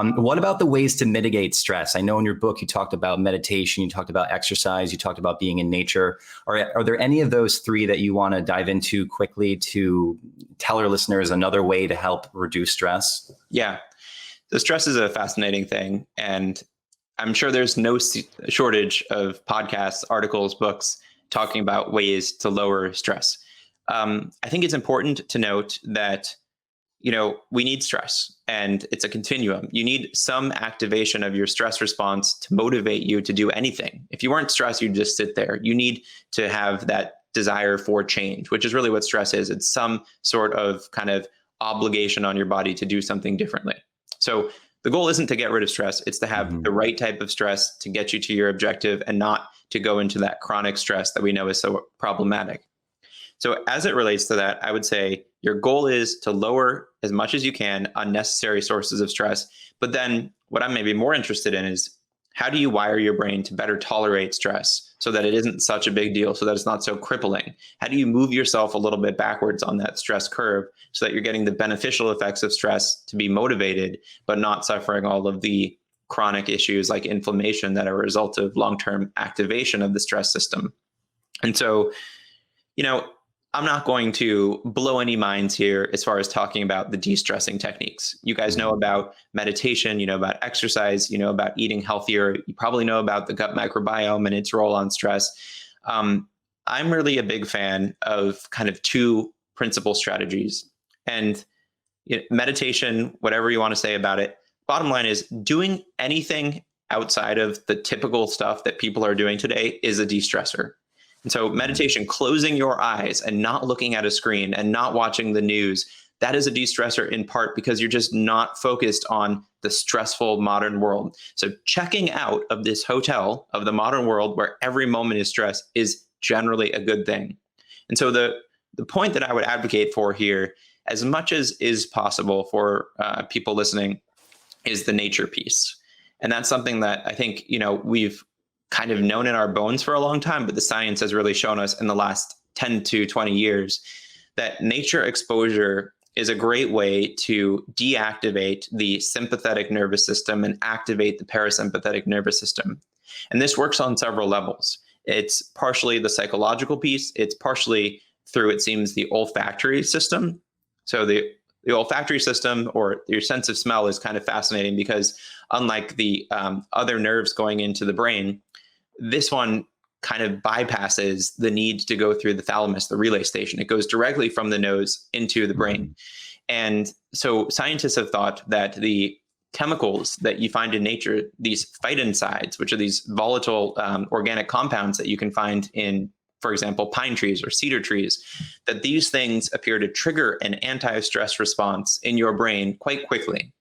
What about the ways to mitigate stress? I know in your book you talked about meditation, you talked about exercise, you talked about being in nature. Are there any of those three that you want to dive into quickly to tell our listeners another way to help reduce stress? Yeah. So stress is a fascinating thing. And I'm sure there's no shortage of podcasts, articles, books talking about ways to lower stress. I think it's important to note that we need stress and it's a continuum. You need some activation of your stress response to motivate you to do anything. If you weren't stressed, you'd just sit there. You need to have that desire for change, which is really what stress is. It's some sort of kind of obligation on your body to do something differently. So the goal isn't to get rid of stress. It's to have the right type of stress to get you to your objective and not to go into that chronic stress that we know is so problematic. So as it relates to that, I would say your goal is to lower as much as you can unnecessary sources of stress. But then what I'm maybe more interested in is how do you wire your brain to better tolerate stress so that it isn't such a big deal, so that it's not so crippling? How do you move yourself a little bit backwards on that stress curve so that you're getting the beneficial effects of stress to be motivated, but not suffering all of the chronic issues like inflammation that are a result of long-term activation of the stress system? And so, I'm not going to blow any minds here as far as talking about the de-stressing techniques. You guys know about meditation, you know about exercise, you know about eating healthier. You probably know about the gut microbiome and its role on stress. I'm really a big fan of kind of two principal strategies. And meditation, whatever you want to say about it, bottom line is doing anything outside of the typical stuff that people are doing today is a de-stressor. And so meditation, closing your eyes and not looking at a screen and not watching the news, that is a de-stressor in part because you're just not focused on the stressful modern world. So checking out of this hotel of the modern world where every moment is stress is generally a good thing. And so the point that I would advocate for here, as much as is possible for people listening, is the nature piece. And that's something that I think, we've kind of known in our bones for a long time, but the science has really shown us in the last 10 to 20 years that nature exposure is a great way to deactivate the sympathetic nervous system and activate the parasympathetic nervous system. And this works on several levels. It's partially the psychological piece. It's partially through, it seems, the olfactory system. So the olfactory system, or your sense of smell, is kind of fascinating because unlike the other nerves going into the brain, this one kind of bypasses the need to go through the thalamus, the relay station. It goes directly from the nose into the brain. And so scientists have thought that the chemicals that you find in nature, these phytoncides, which are these volatile organic compounds that you can find in, for example, pine trees or cedar trees, that these things appear to trigger an anti-stress response in your brain quite quickly.